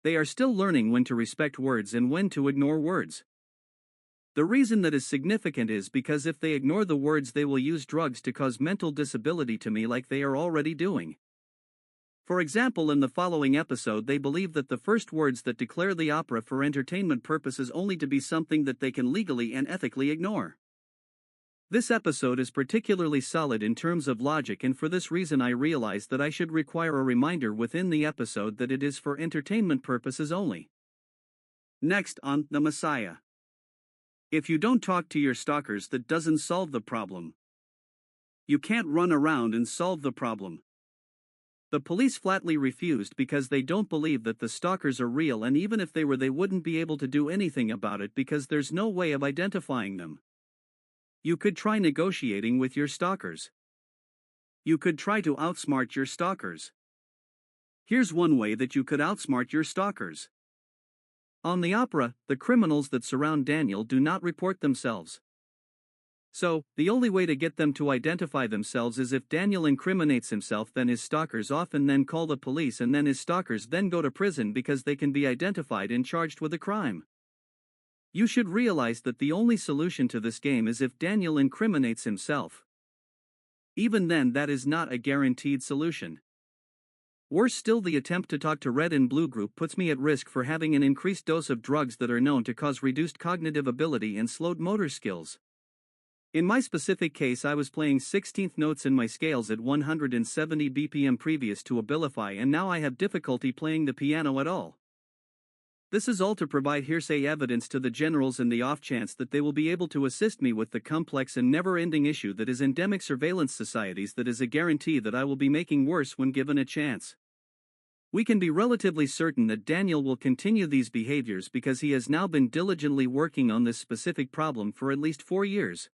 They are still learning when to respect words and when to ignore words. The reason that is significant is because if they ignore the words, they will use drugs to cause mental disability to me, like they are already doing. For example, in the following episode, they believe that the first words that declare the opera for entertainment purposes only to be something that they can legally and ethically ignore. This episode is particularly solid in terms of logic, and for this reason I realized that I should require a reminder within the episode that it is for entertainment purposes only. Next on The Messiah. If you don't talk to your stalkers, that doesn't solve the problem. You can't run around and solve the problem. The police flatly refused because they don't believe that the stalkers are real, and even if they were, they wouldn't be able to do anything about it because there's no way of identifying them. You could try negotiating with your stalkers. You could try to outsmart your stalkers. Here's one way that you could outsmart your stalkers. On the opera, the criminals that surround Daniel do not report themselves. So, the only way to get them to identify themselves is if Daniel incriminates himself, then his stalkers often then call the police, and then his stalkers then go to prison because they can be identified and charged with a crime. You should realize that the only solution to this game is if Daniel incriminates himself. Even then, that is not a guaranteed solution. Worse still, the attempt to talk to Red and Blue Group puts me at risk for having an increased dose of drugs that are known to cause reduced cognitive ability and slowed motor skills. In my specific case, I was playing 16th notes in my scales at 170 BPM previous to Abilify, and now I have difficulty playing the piano at all. This is all to provide hearsay evidence to the generals in the off chance that they will be able to assist me with the complex and never-ending issue that is endemic surveillance societies, that is a guarantee that I will be making worse when given a chance. We can be relatively certain that Daniel will continue these behaviors because he has now been diligently working on this specific problem for at least 4 years.